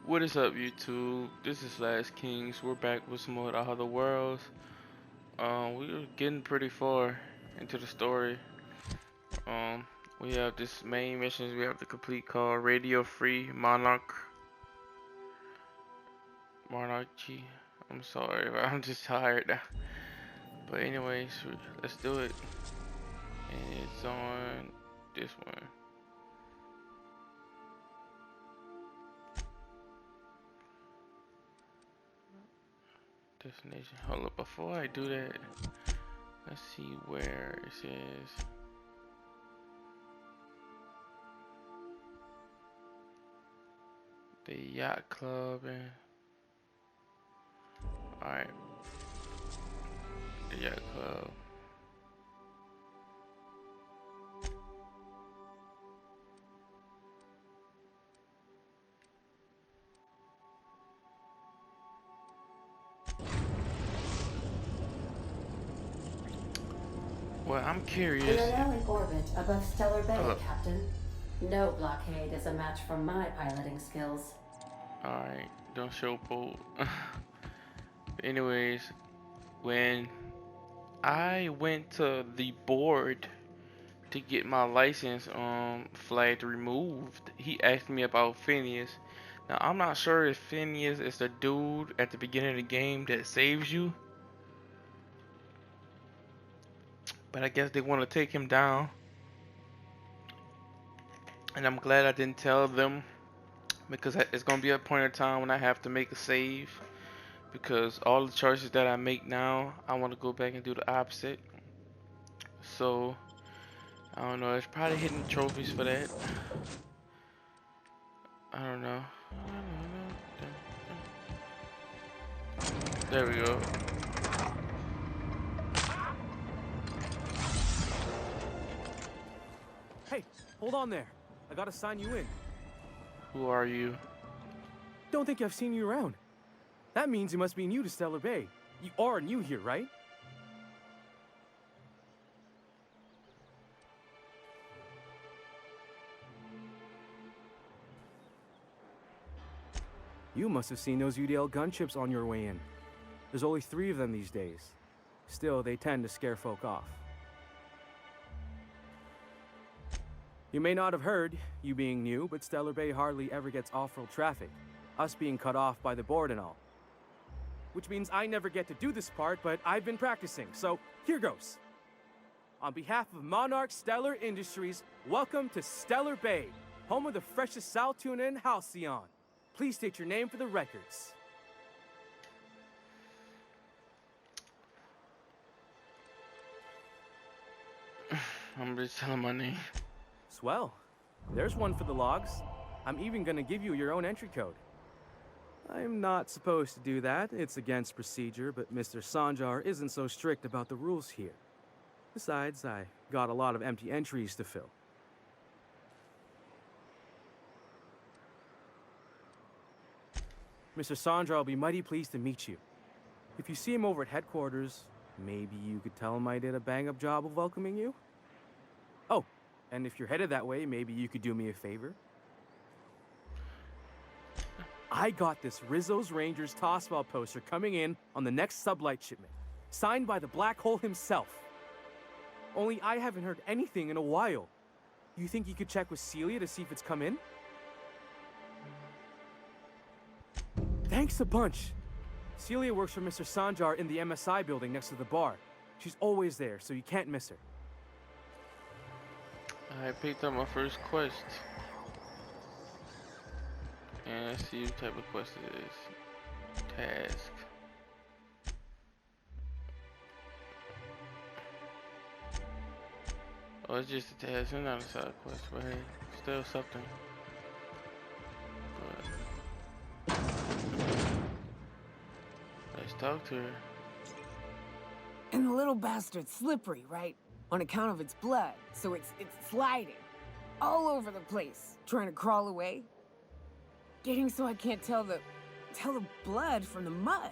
What is up, YouTube? This is Last Kings. We're back with some more of the Other Worlds. We're getting pretty far into the story. Um, we have this main missions we have to complete called Radio Free Monarchy. I'm sorry, but I'm just tired. But anyways, let's do it. And it's on this one. Destination. Hold up, before I do that, let's see where it says. The yacht club and alright. The yacht club. Well, I'm curious. We are now in orbit above Stellar Bay, Captain. No blockade is a match for my piloting skills. Alright, don't show pole. Anyways, when I went to the board to get my license flag removed, he asked me about Phineas. Now I'm not sure if Phineas is the dude at the beginning of the game that saves you, but I guess they want to take him down, and I'm glad I didn't tell them, because it's gonna be a point of time when I have to make a save, because all the choices that I make now, I want to go back and do the opposite. So I don't know, it's probably hidden trophies for that. I don't know. There we go. Hey, hold on there. I gotta sign you in. Who are you? Don't think I've seen you around. That means you must be new to Stellar Bay. You are new here, right? You must have seen those UDL gunships on your way in. There's only 3 of them these days. Still, they tend to scare folk off. You may not have heard, you being new, but Stellar Bay hardly ever gets off-road traffic, us being cut off by the board and all. Which means I never get to do this part, but I've been practicing, so here goes. On behalf of Monarch Stellar Industries, welcome to Stellar Bay, home of the freshest sal tuna in Halcyon. Please state your name for the records. I'm just telling my name. Swell. There's one for the logs. I'm even gonna give you your own entry code. I'm not supposed to do that. It's against procedure, but Mr. Sanjar isn't so strict about the rules here. Besides, I got a lot of empty entries to fill. Mr. Sanjar will be mighty pleased to meet you. If you see him over at headquarters, maybe you could tell him I did a bang-up job of welcoming you? Oh, and if you're headed that way, maybe you could do me a favor? I got this Rizzo's Rangers tossball poster coming in on the next sublight shipment, signed by the Black Hole himself. Only I haven't heard anything in a while. You think you could check with Celia to see if it's come in? Thanks a bunch. Celia works for Mr. Sanjar in the MSI building next to the bar. She's always there, so you can't miss her. I picked up my first quest. And let's see what type of quest it is. Task. Oh, it's just a task, it's not a side quest, but hey, still something. But let's talk to her. And the little bastard's slippery, right? On account of its blood, so it's sliding all over the place, trying to crawl away. Getting so I can't tell the blood from the mud.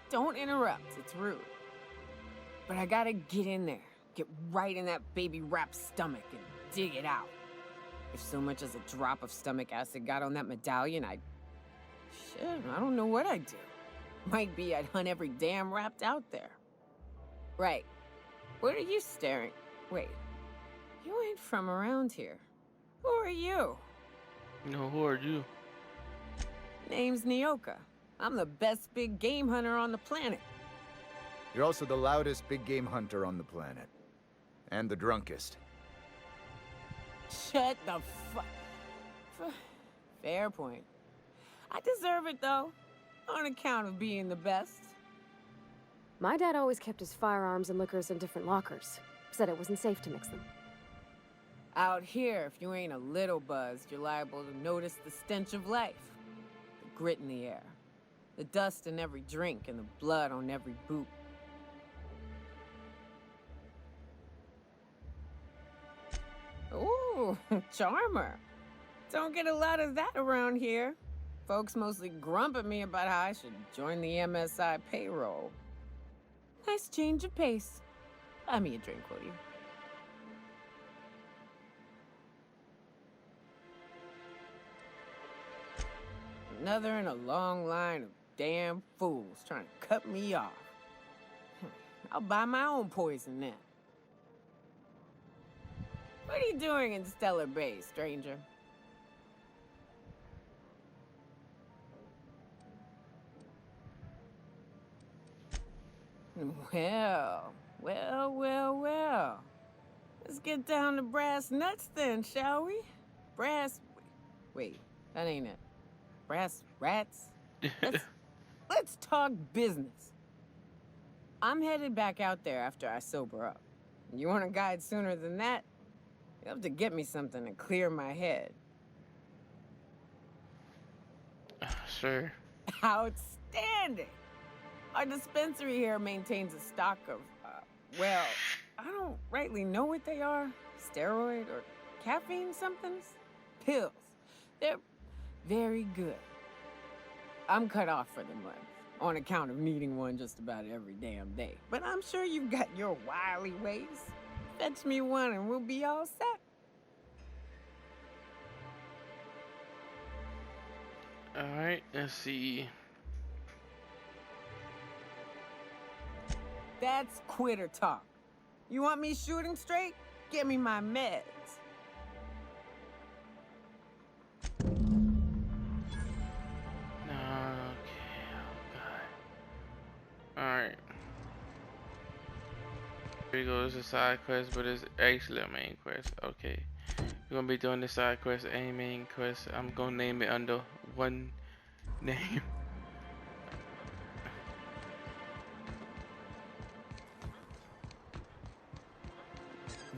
Don't interrupt, it's rude. But I gotta get in there, get right in that baby rap's stomach and dig it out. If so much as a drop of stomach acid got on that medallion, shit, I don't know what I'd do. Might be I'd hunt every damn rapt out there. Right. What are you staring? Wait. You ain't from around here. Who are you? No, who are you? Name's Nyoka. I'm the best big game hunter on the planet. You're also the loudest big game hunter on the planet. And the drunkest. Shut the Fair point. I deserve it, though. On account of being the best. My dad always kept his firearms and liquors in different lockers. Said it wasn't safe to mix them. Out here, if you ain't a little buzzed, you're liable to notice the stench of life. The grit in the air. The dust in every drink and the blood on every boot. Ooh, charmer. Don't get a lot of that around here. Folks mostly grump at me about how I should join the MSI payroll. Nice change of pace. Buy me a drink, will you? Another in a long line of damn fools trying to cut me off. I'll buy my own poison then. What are you doing in Stellar Bay, stranger? Well. Let's get down to brass nuts then, shall we? Wait, that ain't it. Brass rats? Let's talk business. I'm headed back out there after I sober up. You want a guide sooner than that? You have to get me something to clear my head. Sure. Outstanding! Our dispensary here maintains a stock of, well, I don't rightly know what they are. Steroid or caffeine somethings? Pills. They're very good. I'm cut off for the month, on account of needing one just about every damn day. But I'm sure you've got your wily ways. Fetch me one and we'll be all set. Alright, let's see. That's quitter talk. You want me shooting straight? Give me my meds. Alright. Here we go, there's a side quest, but it's actually a main quest. Okay. We're gonna be doing this side quest and main quest. I'm gonna name it under one name.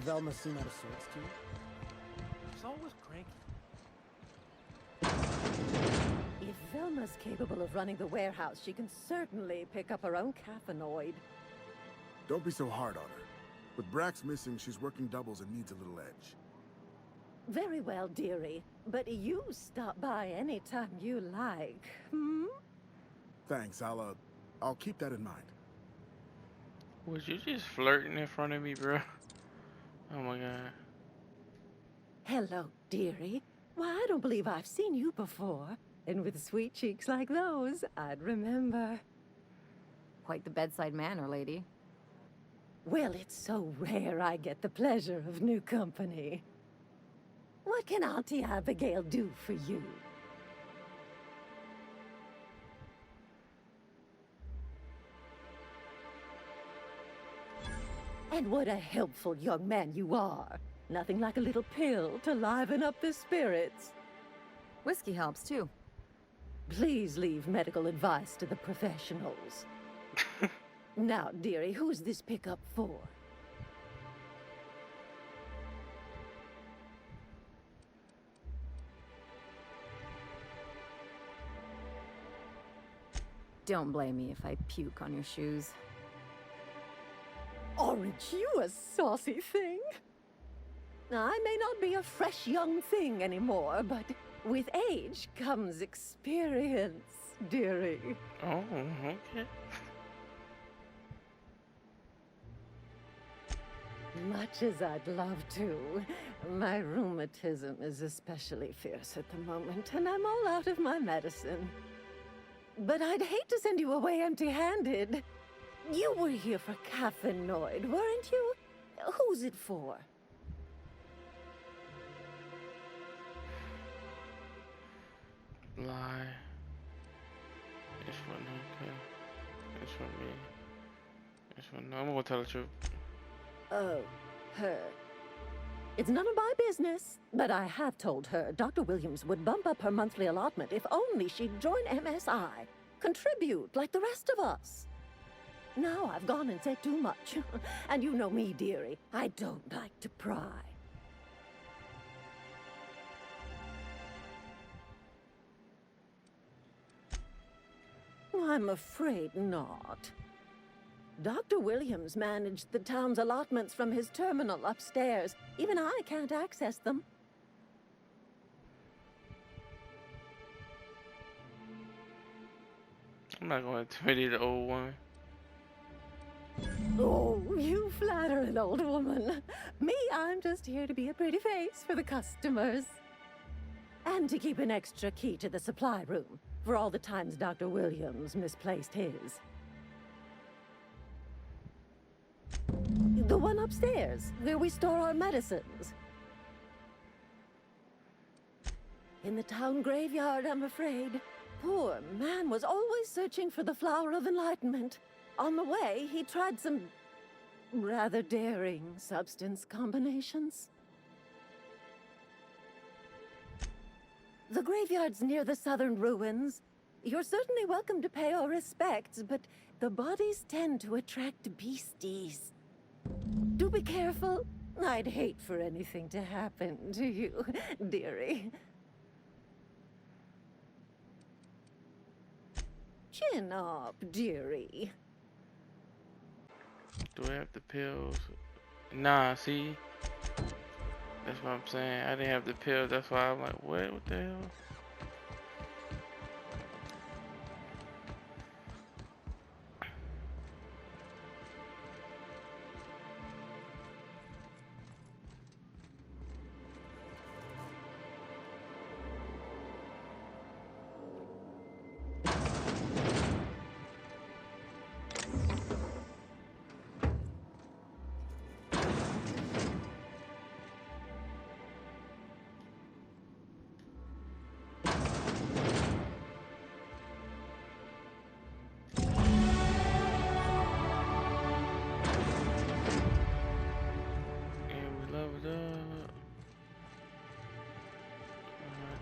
Velma seem out of sorts to you? She's always cranky. If Velma's capable of running the warehouse, she can certainly pick up her own caffeinoid. Don't be so hard on her. With Brax missing, she's working doubles and needs a little edge. Very well, dearie. But you stop by anytime you like, hmm? Thanks, I'll keep that in mind. Was you just flirting in front of me, bro? Oh my god. Hello, dearie. Why, I don't believe I've seen you before. And with sweet cheeks like those, I'd remember. Quite the bedside manner, lady. Well, it's so rare I get the pleasure of new company. What can Auntie Abigail do for you? And what a helpful young man you are. Nothing like a little pill to liven up the spirits. Whiskey helps, too. Please leave medical advice to the professionals. Now, dearie, who's this pickup for? Don't blame me if I puke on your shoes. Aren't you a saucy thing? I may not be a fresh young thing anymore, but with age comes experience, dearie. Oh, okay. Much as I'd love to, my rheumatism is especially fierce at the moment, and I'm all out of my medicine. But I'd hate to send you away empty-handed. You were here for caffeinoid, weren't you? Who's it for? Lie. It's for no. It's for me. It's for no. I'm gonna tell the truth. Oh, her. It's none of my business, but I have told her Dr. Williams would bump up her monthly allotment if only she'd join MSI. Contribute like the rest of us. Now I've gone and said too much. And you know me, dearie. I don't like to pry. I'm afraid not. Dr. Williams managed the town's allotments from his terminal upstairs. Even I can't access them. I'm not gonna intimidate the old woman. Oh, you flatter an old woman. Me, I'm just here to be a pretty face for the customers. And to keep an extra key to the supply room for all the times Dr. Williams misplaced his. The one upstairs, where we store our medicines. In the town graveyard, I'm afraid. Poor man was always searching for the flower of enlightenment. On the way, he tried some rather daring substance combinations. The graveyard's near the southern ruins. You're certainly welcome to pay our respects, but the bodies tend to attract beasties. Do be careful. I'd hate for anything to happen to you, dearie. Chin up, dearie. Do I have the pills? Nah, see? That's what I'm saying. I didn't have the pills. That's why I'm like, what? What the hell?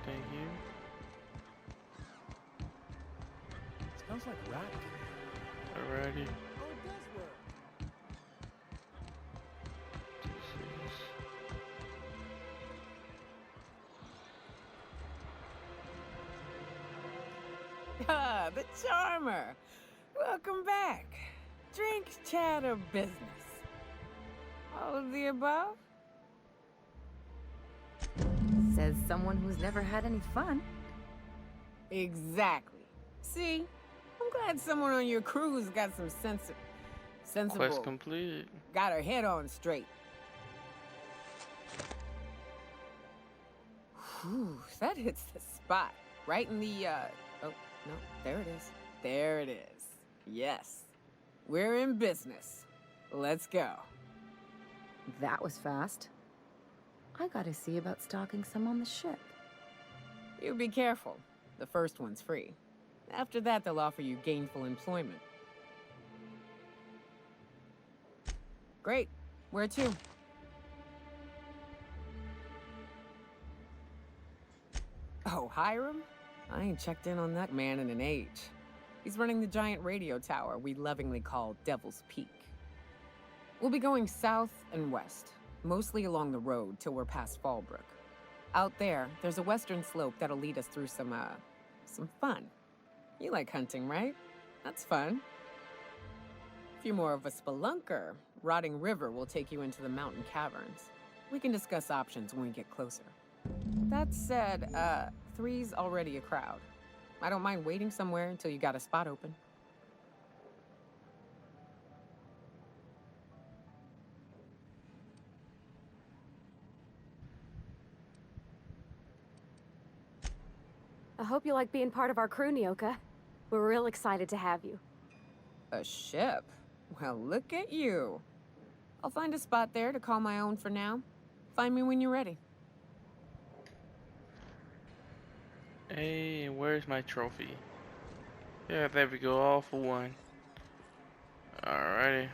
Thank you. Smells like rat. Alrighty. Oh, it does work. Ah, the charmer. Welcome back. Drink, chat, or business? All of the above? Says someone who's never had any fun. Exactly. See? I'm glad someone on your crew's got some sensible. Quest completed. Got her head on straight. Whew, that hits the spot. Right in the, oh, no, there it is. There it is. Yes. We're in business. Let's go. That was fast. I gotta see about stocking some on the ship. You be careful. The first one's free. After that, they'll offer you gainful employment. Great. Where to? Oh, Hiram? I ain't checked in on that man in an age. He's running the giant radio tower we lovingly call Devil's Peak. We'll be going south and west, mostly along the road till we're past Fallbrook. Out there, there's a western slope that'll lead us through some fun. You like hunting, right? That's fun. If you're more of a spelunker, Rotting River will take you into the mountain caverns. We can discuss options when we get closer. That said, 3's already a crowd. I don't mind waiting somewhere until you got a spot open. I hope you like being part of our crew, Nyoka. We're real excited to have you. A ship? Well, look at you. I'll find a spot there to call my own for now. Find me when you're ready. Hey, where's my trophy? Yeah, there we go, all for one. Alrighty.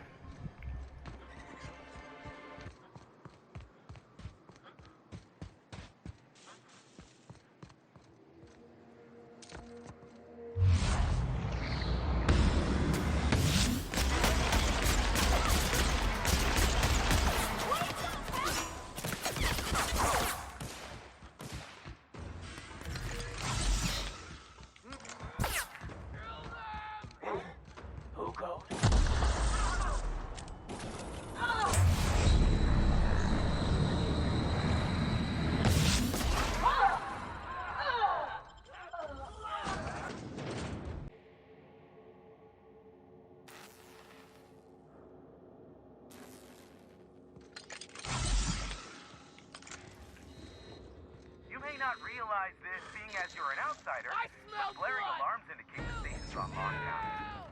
Not realize this, being as you're an outsider. But blaring alarms indicate the station's on lockdown,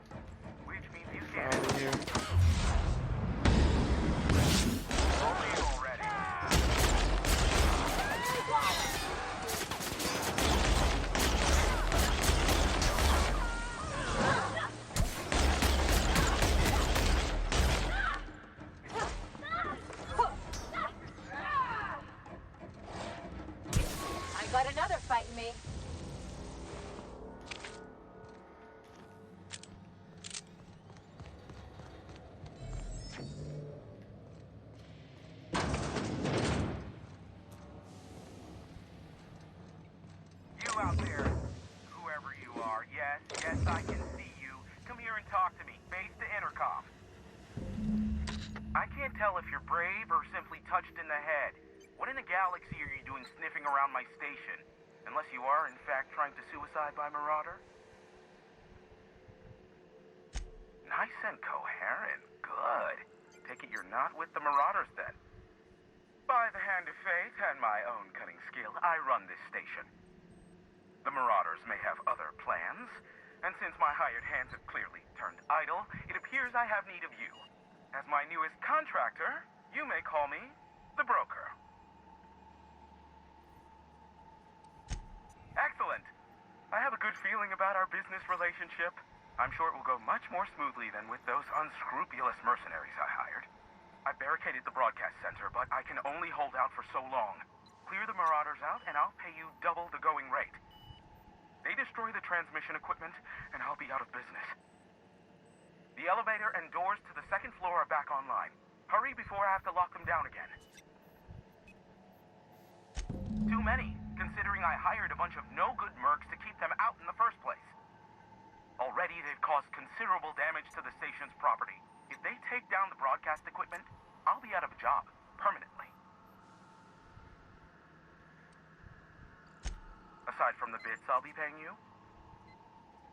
which means you can't. Already. Got another fighting me. You out there, whoever you are, yes, I can see you. Come here and talk to me. Face the intercom. I can't tell if you're brave or simply touched in the head. What in the galaxy are you doing sniffing around my station? Unless you are, in fact, trying to suicide by Marauder? Nice and coherent. Good. Take it you're not with the Marauders, then. By the hand of fate and my own cunning skill, I run this station. The Marauders may have other plans, and since my hired hands have clearly turned idle, it appears I have need of you. As my newest contractor, you may call me the Broker. Excellent. I have a good feeling about our business relationship. I'm sure it will go much more smoothly than with those unscrupulous mercenaries I hired. I barricaded the broadcast center, but I can only hold out for so long. Clear the Marauders out, and I'll pay you double the going rate. They destroy the transmission equipment, and I'll be out of business. The elevator and doors to the second floor are back online. Hurry before I have to lock them down again. Too many, considering I hired a bunch of no-good mercs to keep them out in the first place. Already, they've caused considerable damage to the station's property. If they take down the broadcast equipment, I'll be out of a job, permanently. Aside from the bits I'll be paying you,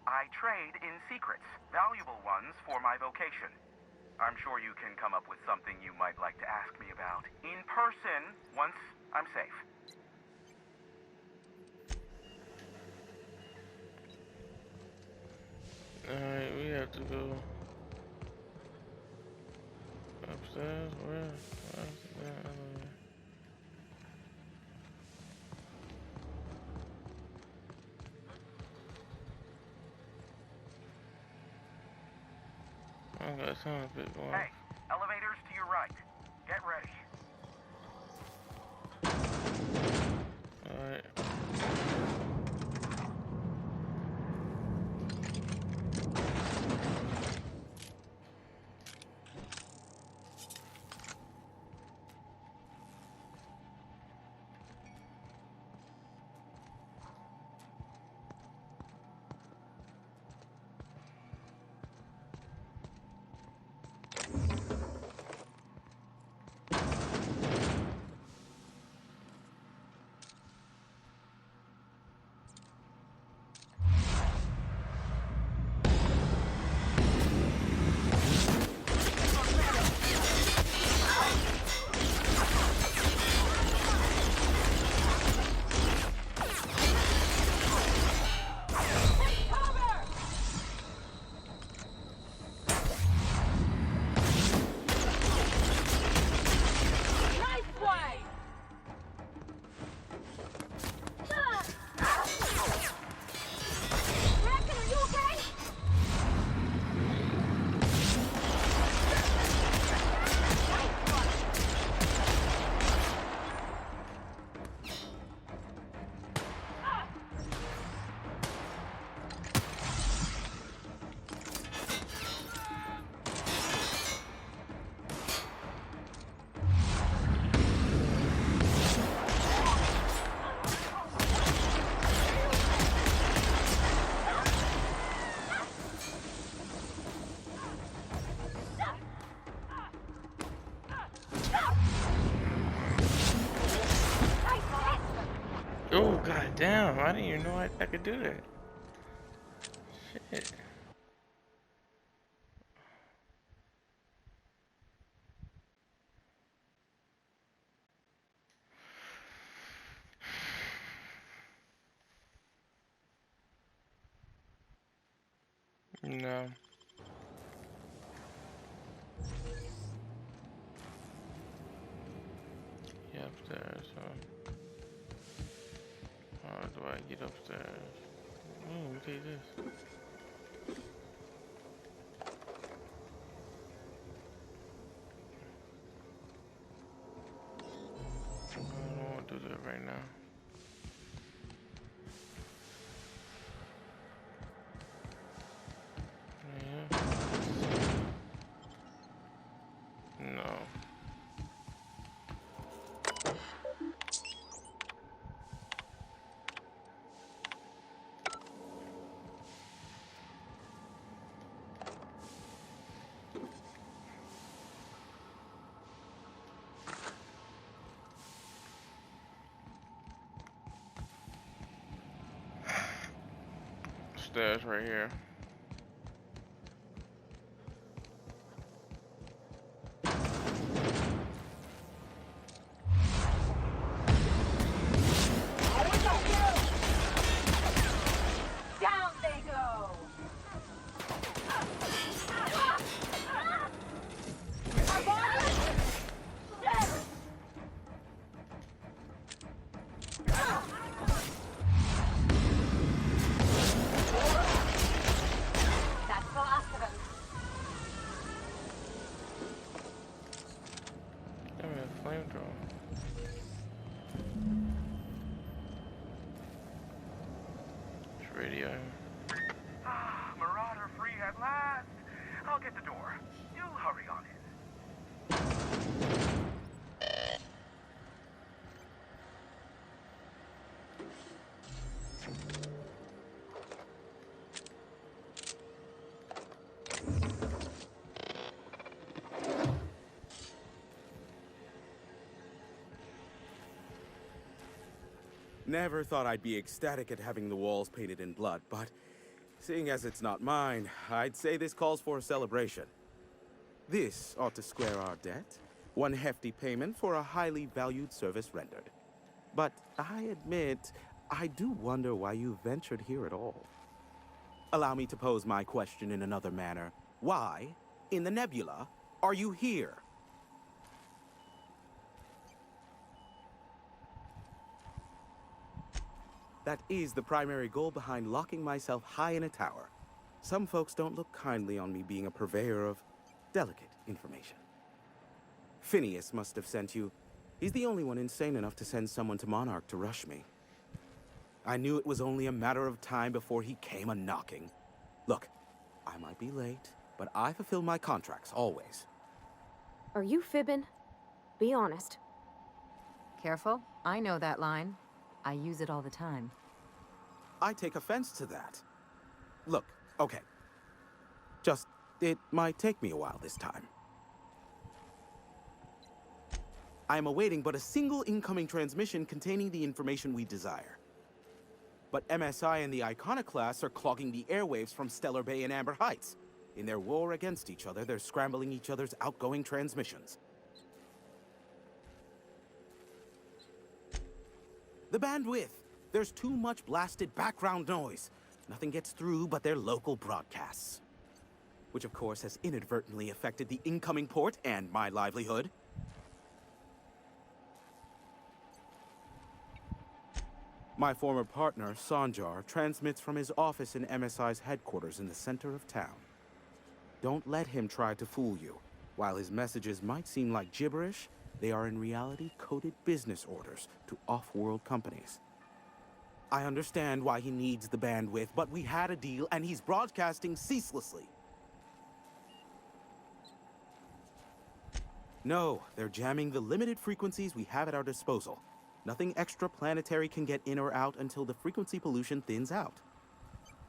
I trade in secrets, valuable ones for my vocation. I'm sure you can come up with something you might like to ask me about in person once I'm safe. Alright, we have to go upstairs. Where? Oh, that sounds a bit more. Hey, elevators to your right. Get ready. Alright. Oh, god damn. I didn't even know I could do that. Shit. No. Yeah, upstairs, huh? How do I get upstairs? Oh, we take this. I don't want to do that right now. Yeah. No. Stairs right here. Down they go! That's the last of them. Give me a flamethrower. It's radio. Marauder free at last. I'll get the door. You hurry on in. Never thought I'd be ecstatic at having the walls painted in blood, but seeing as it's not mine, I'd say this calls for a celebration. This ought to square our debt. One hefty payment for a highly valued service rendered. But I admit, I do wonder why you ventured here at all. Allow me to pose my question in another manner. Why, in the nebula, are you here? That is the primary goal behind locking myself high in a tower. Some folks don't look kindly on me being a purveyor of delicate information. Phineas must have sent you. He's the only one insane enough to send someone to Monarch to rush me. I knew it was only a matter of time before he came a-knocking. Look, I might be late, but I fulfill my contracts, always. Are you fibbing? Be honest. Careful, I know that line. I use it all the time. I take offense to that. Look, okay. Just, it might take me a while this time. I am awaiting but a single incoming transmission containing the information we desire. But MSI and the Iconoclasts are clogging the airwaves from Stellar Bay and Amber Heights. In their war against each other, they're scrambling each other's outgoing transmissions. The bandwidth. There's too much blasted background noise. Nothing gets through but their local broadcasts. Which of course has inadvertently affected the incoming port and my livelihood. My former partner, Sanjar, transmits from his office in MSI's headquarters in the center of town. Don't let him try to fool you. While his messages might seem like gibberish, they are in reality coded business orders to off-world companies. I understand why he needs the bandwidth, but we had a deal and he's broadcasting ceaselessly. No, they're jamming the limited frequencies we have at our disposal. Nothing extraplanetary can get in or out until the frequency pollution thins out.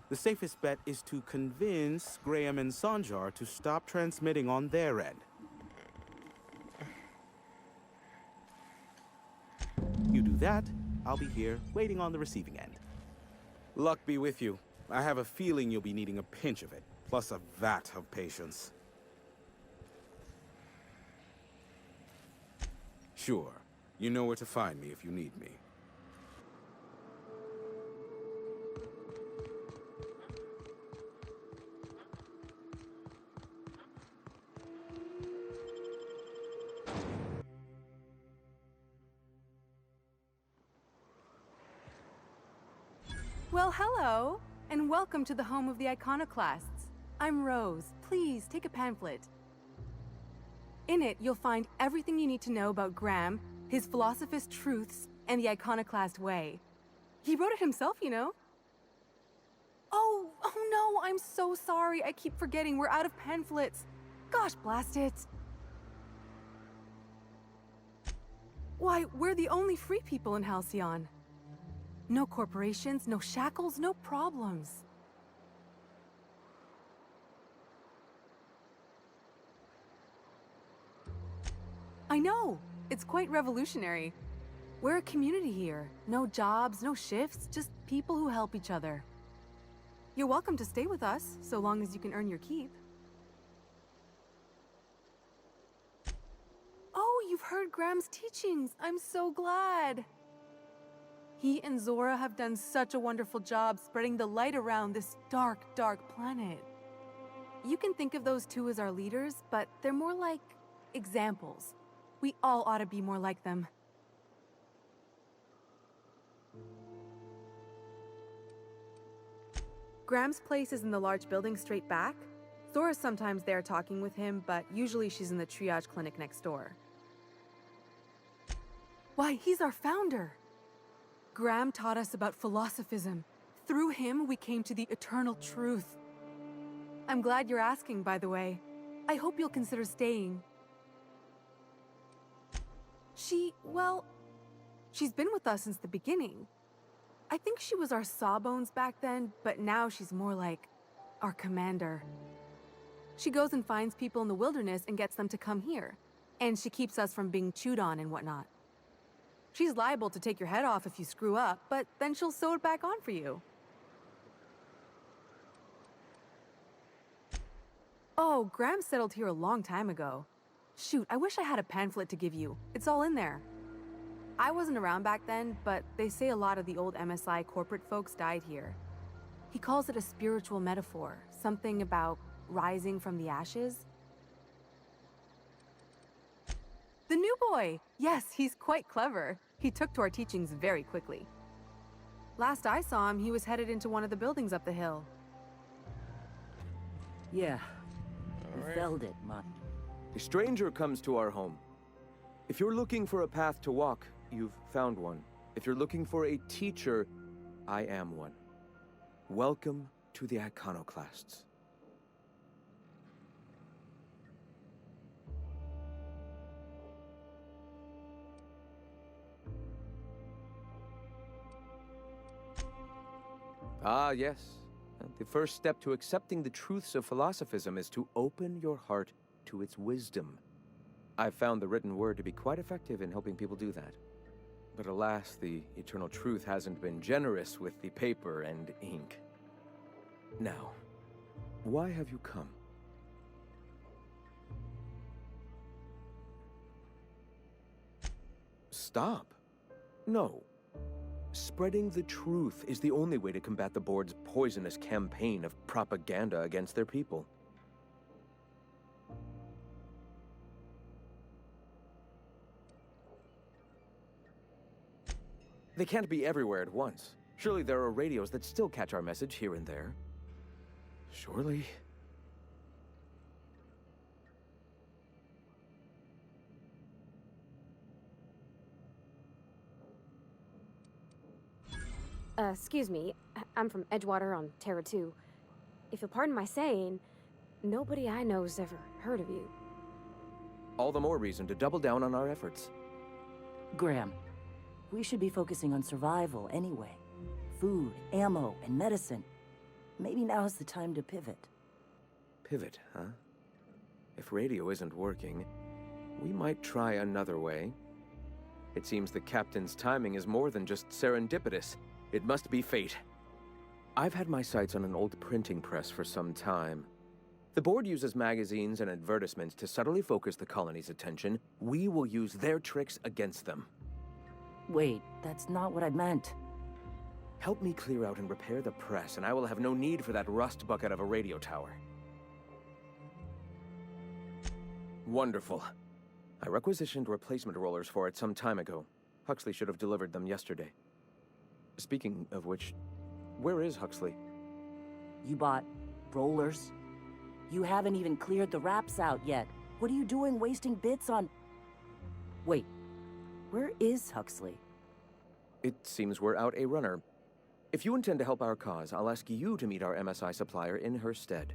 The safest bet is to convince Graham and Sanjar to stop transmitting on their end. You do that, I'll be here, waiting on the receiving end. Luck be with you. I have a feeling you'll be needing a pinch of it, plus a vat of patience. Sure. You know where to find me if you need me. Well, hello, and welcome to the home of the iconoclasts. I'm Rose. Please, take a pamphlet. In it, you'll find everything you need to know about Graham, his philosophist truths, and the iconoclast way. He wrote it himself, you know. Oh no, I'm so sorry. I keep forgetting we're out of pamphlets. Gosh, blast it. Why, we're the only free people in Halcyon. No corporations, no shackles, no problems. I know! It's quite revolutionary. We're a community here. No jobs, no shifts, just people who help each other. You're welcome to stay with us, so long as you can earn your keep. Oh, you've heard Graham's teachings. I'm so glad. He and Zora have done such a wonderful job spreading the light around this dark, dark planet. You can think of those two as our leaders, but they're more like examples. We all ought to be more like them. Graham's place is in the large building straight back. Zora's sometimes there talking with him, but usually she's in the triage clinic next door. Why, he's our founder! Graham taught us about philosophism. Through him, we came to the eternal truth. I'm glad you're asking, by the way. I hope you'll consider staying. She's been with us since the beginning. I think she was our sawbones back then, but now she's more like our commander. She goes and finds people in the wilderness and gets them to come here. And she keeps us from being chewed on and whatnot. She's liable to take your head off if you screw up, but then she'll sew it back on for you. Oh, Graham settled here a long time ago. Shoot, I wish I had a pamphlet to give you. It's all in there. I wasn't around back then, but they say a lot of the old MSI corporate folks died here. He calls it a spiritual metaphor, something about rising from the ashes. The new boy! Yes, he's quite clever. He took to our teachings very quickly. Last I saw him, he was headed into one of the buildings up the hill. Yeah. We felled it, man. A stranger comes to our home. If you're looking for a path to walk, you've found one. If you're looking for a teacher, I am one. Welcome to the iconoclasts. Ah, yes. The first step to accepting the truths of philosophism is to open your heart to its wisdom. I've found the written word to be quite effective in helping people do that. But alas, the eternal truth hasn't been generous with the paper and ink. Now, why have you come? Stop. No. Spreading the truth is the only way to combat the board's poisonous campaign of propaganda against their people. They can't be everywhere at once. Surely there are radios that still catch our message here and there. Surely. Excuse me. I'm from Edgewater on Terra 2. If you'll pardon my saying, nobody I know's ever heard of you. All the more reason to double down on our efforts. Graham, we should be focusing on survival anyway. Food, ammo, and medicine. Maybe now's the time to pivot. Pivot, huh? If radio isn't working, we might try another way. It seems the captain's timing is more than just serendipitous. It must be fate. I've had my sights on an old printing press for some time. The board uses magazines and advertisements to subtly focus the colony's attention. We will use their tricks against them. Wait, that's not what I meant. Help me clear out and repair the press, and I will have no need for that rust bucket of a radio tower. Wonderful. I requisitioned replacement rollers for it some time ago. Huxley should have delivered them yesterday. Speaking of which, where is Huxley? You bought rollers? You haven't even cleared the wraps out yet. What are you doing wasting bits on... Wait, where is Huxley? It seems we're out a runner. If you intend to help our cause, I'll ask you to meet our MSI supplier in her stead.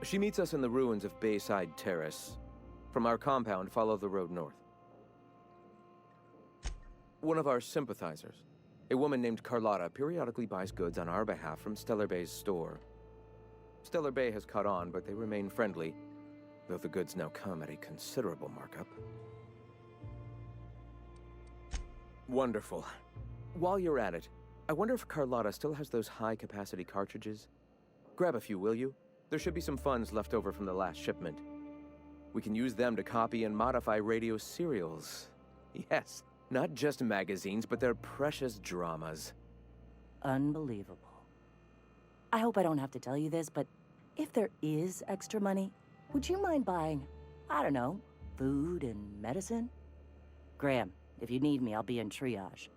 She meets us in the ruins of Bayside Terrace. From our compound, follow the road north. One of our sympathizers, a woman named Carlotta, periodically buys goods on our behalf from Stellar Bay's store. Stellar Bay has caught on, but they remain friendly, though the goods now come at a considerable markup. Wonderful. While you're at it, I wonder if Carlotta still has those high-capacity cartridges? Grab a few, will you? There should be some funds left over from the last shipment. We can use them to copy and modify radio serials. Yes, not just magazines, but their precious dramas. Unbelievable. I hope I don't have to tell you this, but if there is extra money, would you mind buying, I don't know, food and medicine? Graham, if you need me, I'll be in triage.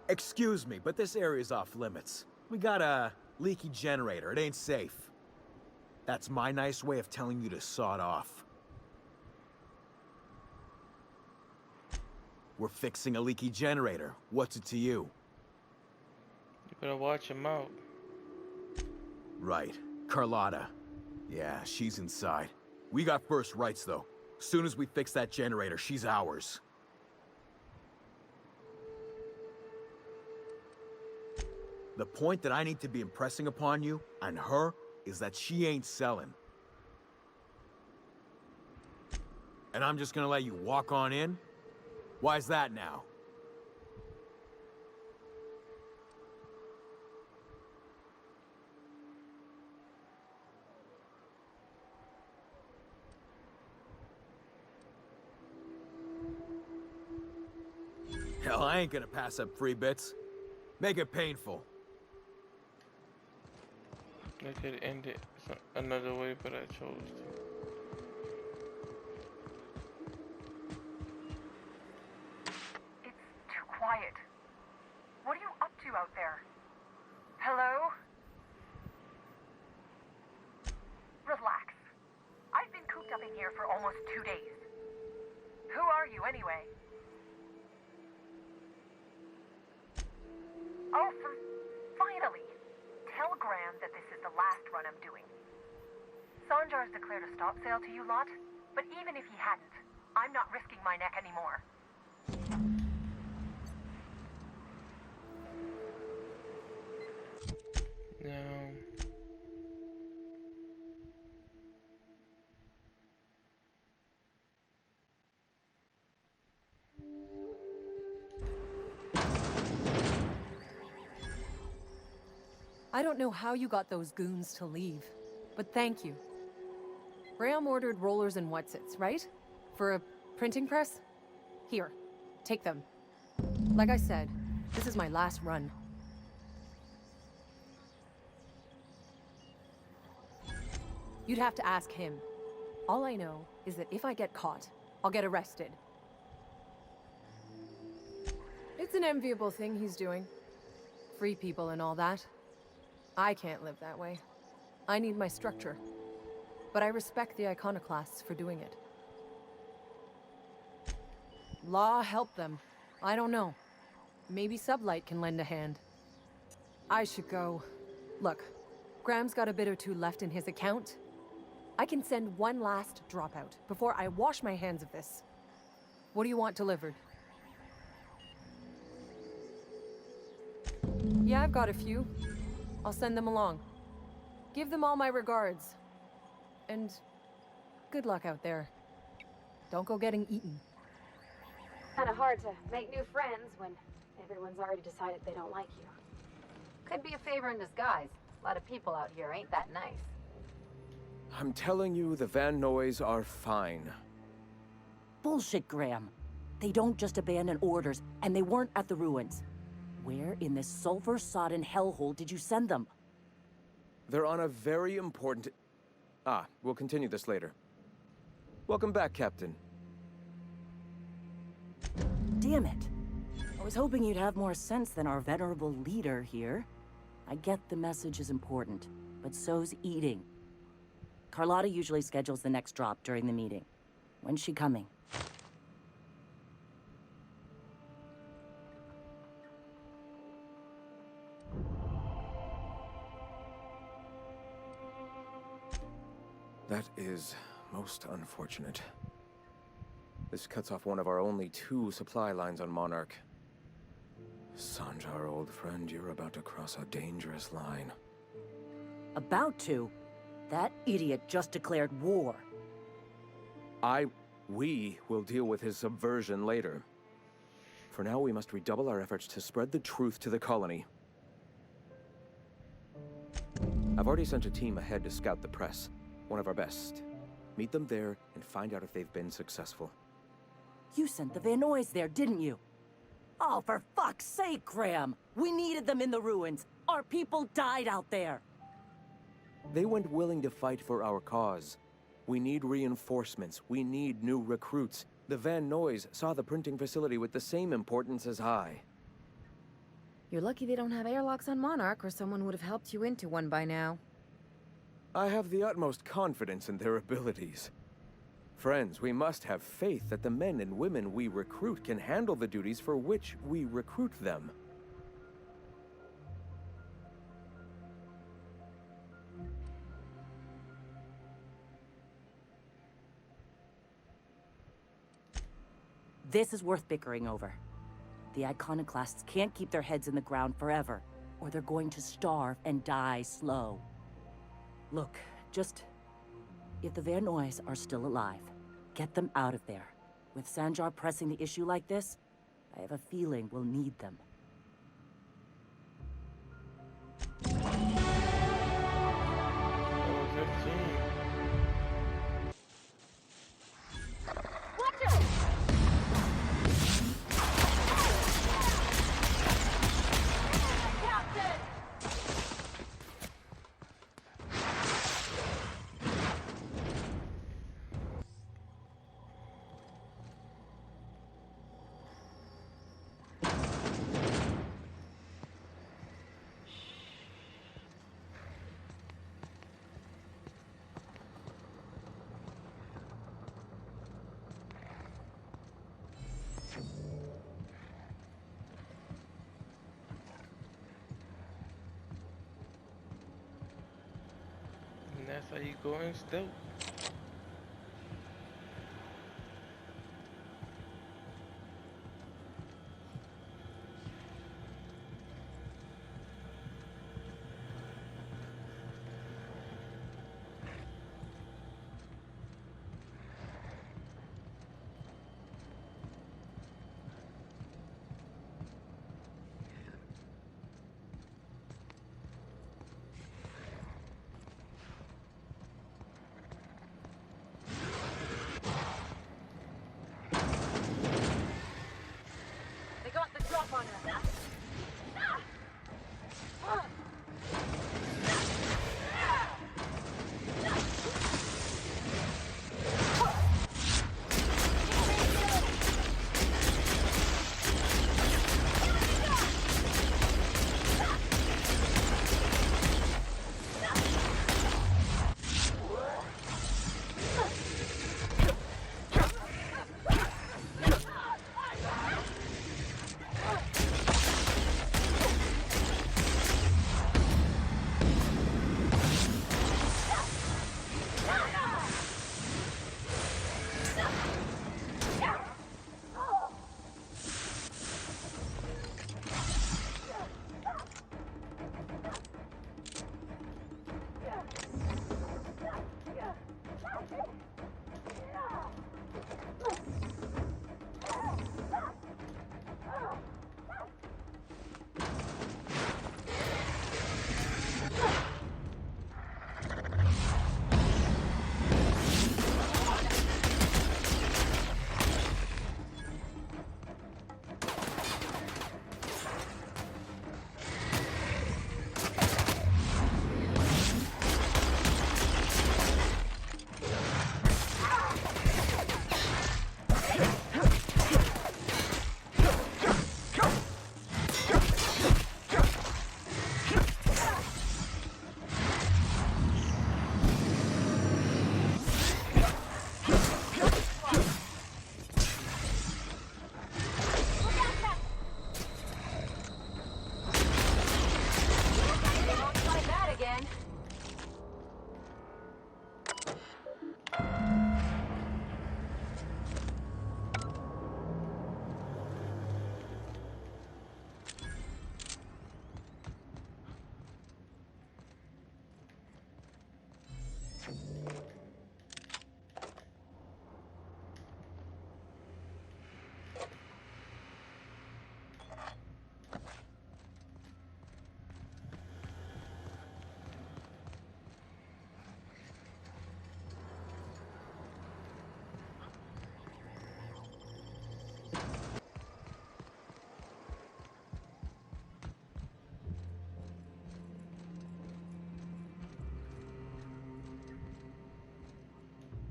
Excuse me, but this area's off limits. We got a leaky generator. It ain't safe. That's my nice way of telling you to sod off. We're fixing a leaky generator. What's it to you? You better watch him out. Right. Carlotta. Yeah, she's inside. We got first rights, though. Soon as we fix that generator, she's ours. The point that I need to be impressing upon you, and her, is that she ain't selling. And I'm just gonna let you walk on in? Why's that now? Hell, I ain't gonna pass up free bits. Make it painful. I could end it another way, but I chose to. It's too quiet. What are you up to out there? Hello? Relax. I've been cooped up in here for almost 2 days. Who are you, anyway? Oh, finally! Tell Graham that this is the last run I'm doing. Sanjar's declared a stop sale to you lot, but even if he hadn't, I'm not risking my neck anymore. No. I don't know how you got those goons to leave, but thank you. Graham ordered rollers and whatsits, right? For a printing press? Here, take them. Like I said, this is my last run. You'd have to ask him. All I know is that if I get caught, I'll get arrested. It's an enviable thing he's doing. Free people and all that. I can't live that way. I need my structure. But I respect the iconoclasts for doing it. Law help them. I don't know. Maybe Sublight can lend a hand. I should go. Look, Graham's got a bit or two left in his account. I can send one last dropout before I wash my hands of this. What do you want delivered? Yeah, I've got a few. I'll send them along. Give them all my regards. And good luck out there. Don't go getting eaten. Kinda hard to make new friends when everyone's already decided they don't like you. Could be a favor in disguise. A lot of people out here ain't that nice. I'm telling you, the Van Noys are fine. Bullshit, Graham. They don't just abandon orders, and they weren't at the ruins. Where in this sulfur-sodden hellhole did you send them? They're on a very important... we'll continue this later. Welcome back, Captain. Damn it. I was hoping you'd have more sense than our venerable leader here. I get the message is important, but so's eating. Carlotta usually schedules the next drop during the meeting. When's she coming? That is most unfortunate. This cuts off one of our only 2 supply lines on Monarch. Sanjar, old friend, you're about to cross a dangerous line. About to? That idiot just declared war. We will deal with his subversion later. For now, we must redouble our efforts to spread the truth to the colony. I've already sent a team ahead to scout the press. One of our best. Meet them there and find out if they've been successful. You sent the Van Noys there, didn't you? Oh, for fuck's sake, Graham! We needed them in the ruins. Our people died out there. They went willing to fight for our cause. We need reinforcements. We need new recruits. The Van Noys saw the printing facility with the same importance as I. You're lucky they don't have airlocks on Monarch, or someone would have helped you into one by now. I have the utmost confidence in their abilities. Friends, we must have faith that the men and women we recruit can handle the duties for which we recruit them. This is worth bickering over. The iconoclasts can't keep their heads in the ground forever, or they're going to starve and die slow. Look, if the Van Noys are still alive, get them out of there. With Sanjar pressing the issue like this, I have a feeling we'll need them. And that's how you go in stealth.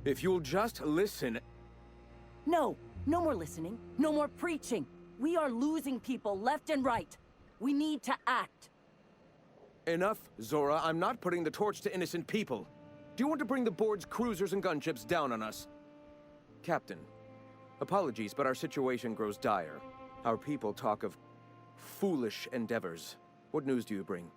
If you'll just listen... No, no more listening, no more preaching. We are losing people left and right. We need to act. Enough, Zora. I'm not putting the torch to innocent people. Do you want to bring the board's cruisers and gunships down on us? Captain, apologies, but our situation grows dire. Our people talk of foolish endeavors. What news do you bring?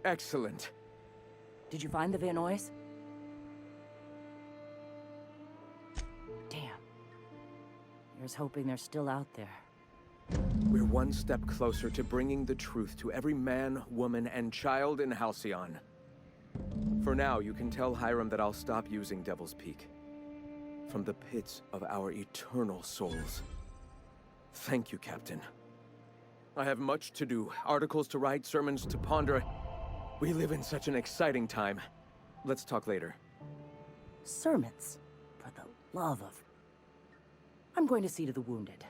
Excellent. Did you find the Vanois? Damn. Here's hoping they're still out there. We're one step closer to bringing the truth to every man, woman, and child in Halcyon. For now, you can tell Hiram that I'll stop using Devil's Peak. From the pits of our eternal souls. Thank you, Captain. I have much to do, articles to write, sermons to ponder. We live in such an exciting time. Let's talk later. Sermons? For the love of... I'm going to see to the wounded.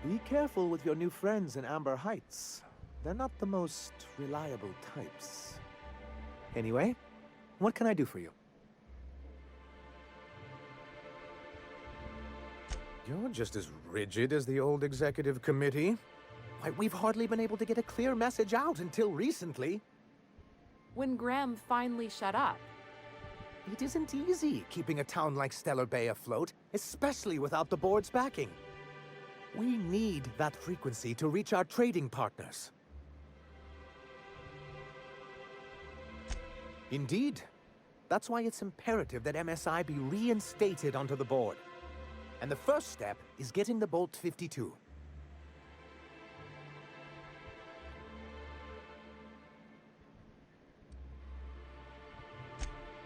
Be careful with your new friends in Amber Heights. They're not the most reliable types. Anyway, what can I do for you? You're just as rigid as the old executive committee. Why, we've hardly been able to get a clear message out until recently. When Graham finally shut up. It isn't easy keeping a town like Stellar Bay afloat, especially without the board's backing. We need that frequency to reach our trading partners. Indeed. That's why it's imperative that MSI be reinstated onto the board. And the first step is getting the Bolt 52.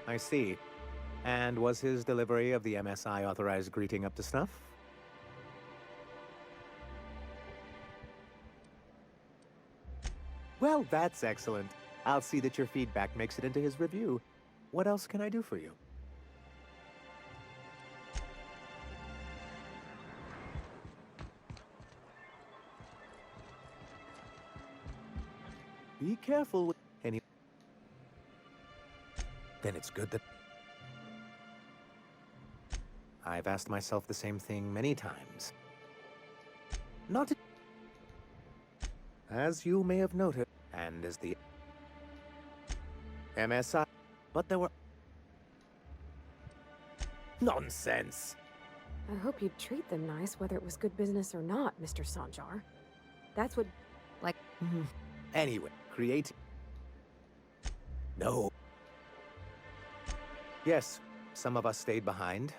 I see. And was his delivery of the MSI authorized greeting up to snuff? Well, that's excellent. I'll see that your feedback makes it into his review. What else can I do for you? Be careful with any... Then it's good that... I've asked myself the same thing many times. Not... As you may have noted, and as the... MSI... But there were... Nonsense! I hope you'd treat them nice, whether it was good business or not, Mr. Sanjar. That's what... like... Anyway, create... No. Yes, some of us stayed behind.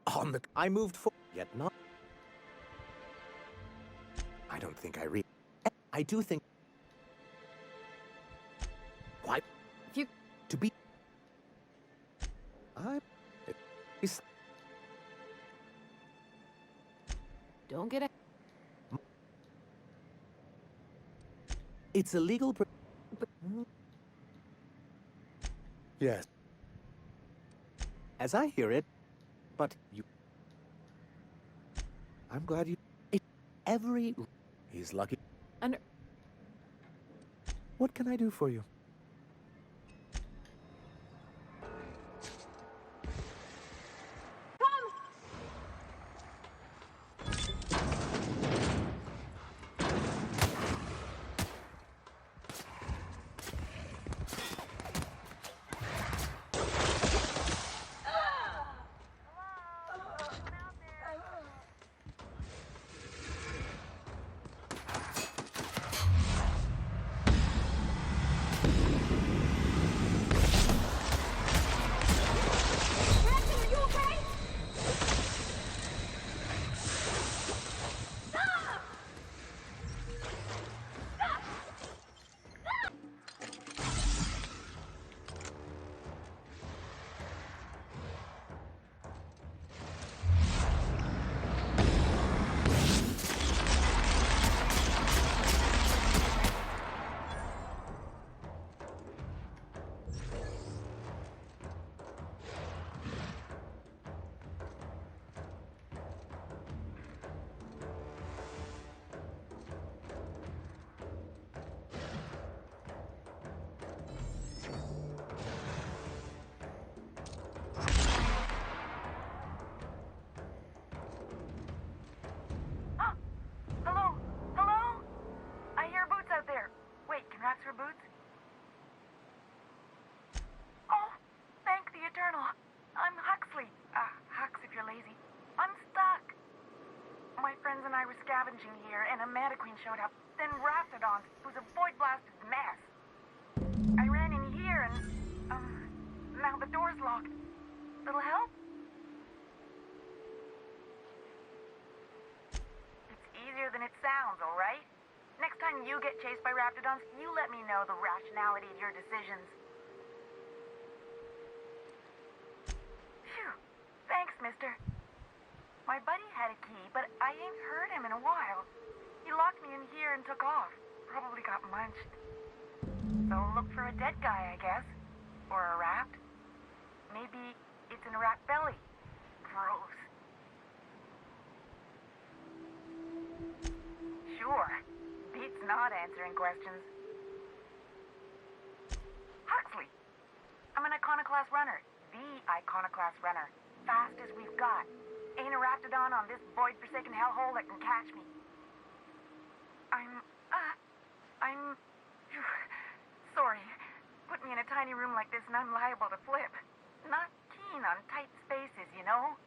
On the... I moved forward, yet not... I don't think I do think... Why? If you... To be... Don't get it. It's illegal... But... Yes. As I hear it, but you... I'm glad you... Every... He's lucky. Under... What can I do for you? tracks for boots? Oh, thank the Eternal. I'm Huxley. Hux if you're lazy. I'm stuck. My friends and I were scavenging here, and a Manta Queen showed up. Then Raptidons, who's a void-blasted mess. I ran in here and, now the door's locked. Little help? It's easier than it sounds, alright? Next time you get chased by Raptidons, you let me know the rationality of your decisions. Phew. Thanks, mister. My buddy had a key, but I ain't heard him in a while. He locked me in here and took off. Probably got munched. So look for a dead guy, I guess. Or a rat. Maybe it's in a rat belly. Gross. Sure. Beats not answering questions. Huxley. I'm an Iconoclast runner. The Iconoclast runner. Fast as we've got. Ain't a Raptidon on this void-forsaken hellhole that can catch me. I'm... Sorry. Put me in a tiny room like this and I'm liable to flip. Not keen on tight spaces, you know?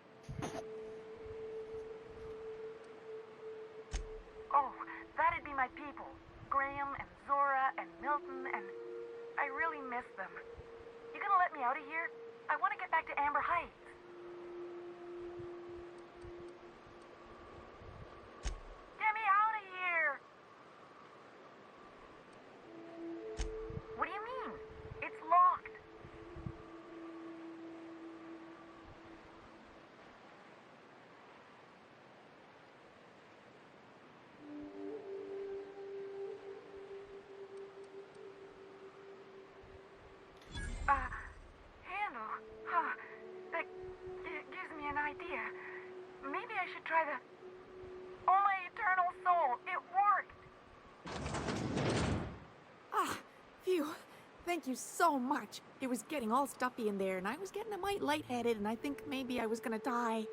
Oh, that'd be my people. Graham and Zora and Milton and... I really miss them. You gonna let me out of here? I want to get back to Amber Heights. Get me out of here! What do you mean? It's locked. Handle. Huh. That gives me an idea. Maybe I should try the... Oh, my eternal soul! It worked! Ah, phew. Thank you so much. It was getting all stuffy in there, and I was getting a mite lightheaded, and I think maybe I was gonna die.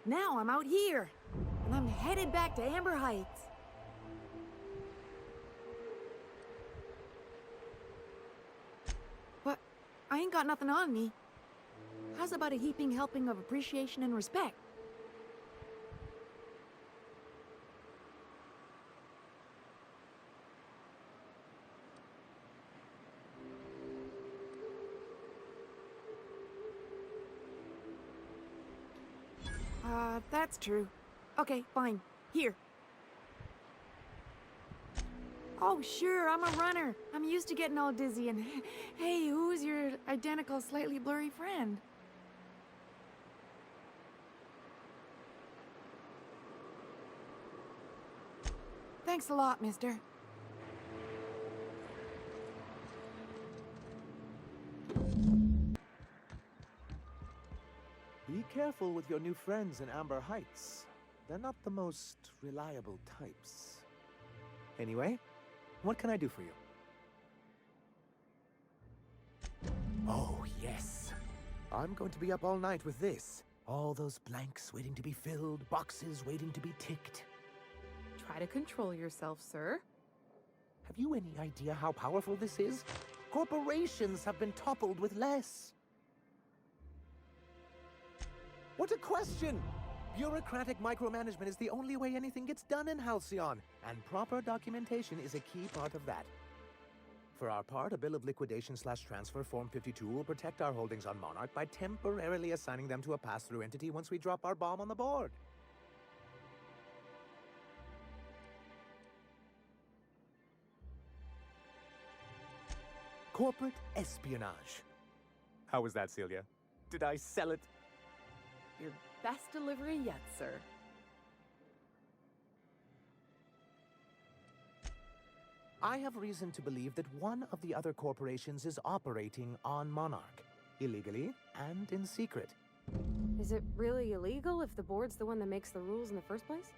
Now I'm out here, and I'm headed back to Amber Heights. But I ain't got nothing on me. How's about a heaping helping of appreciation and respect? That's true. Okay, fine. Here. Oh, sure, I'm a runner. I'm used to getting all dizzy and... Hey, who's your identical, slightly blurry friend? Thanks a lot, mister. Be careful with your new friends in Amber Heights. They're not the most reliable types. Anyway, what can I do for you? Oh, yes. I'm going to be up all night with this. All those blanks waiting to be filled, boxes waiting to be ticked. Try to control yourself, sir. Have you any idea how powerful this is? Corporations have been toppled with less. What a question! Bureaucratic micromanagement is the only way anything gets done in Halcyon, and proper documentation is a key part of that. For our part, a bill of liquidation/transfer Form 52 will protect our holdings on Monarch by temporarily assigning them to a pass-through entity once we drop our bomb on the board. Corporate espionage. How was that, Celia? Did I sell it? Your best delivery yet, sir. I have reason to believe that one of the other corporations is operating on Monarch, illegally and in secret. Is it really illegal if the board's the one that makes the rules in the first place?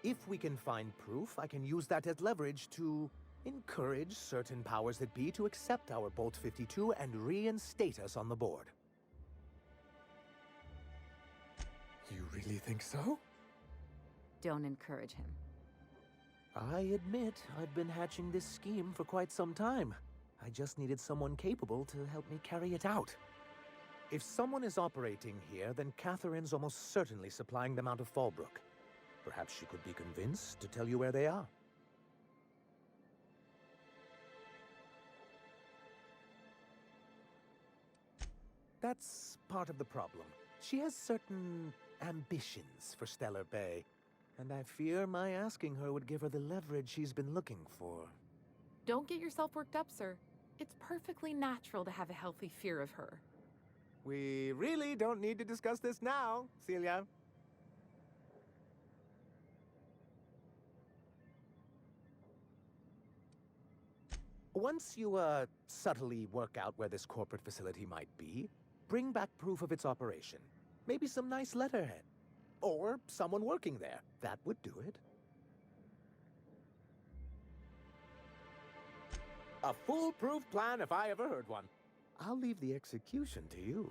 If we can find proof, I can use that as leverage to encourage certain powers that be to accept our Bolt 52 and reinstate us on the board. You really think so? Don't encourage him. I admit I've been hatching this scheme for quite some time. I just needed someone capable to help me carry it out. If someone is operating here, then Catherine's almost certainly supplying them out of Fallbrook. Perhaps she could be convinced to tell you where they are. That's part of the problem. She has certain ambitions for Stellar Bay, and I fear my asking her would give her the leverage she's been looking for. Don't get yourself worked up, sir. It's perfectly natural to have a healthy fear of her. We really don't need to discuss this now, Celia. Once you, subtly work out where this corporate facility might be, bring back proof of its operation. Maybe some nice letterhead. Or someone working there. That would do it. A foolproof plan if I ever heard one. I'll leave the execution to you.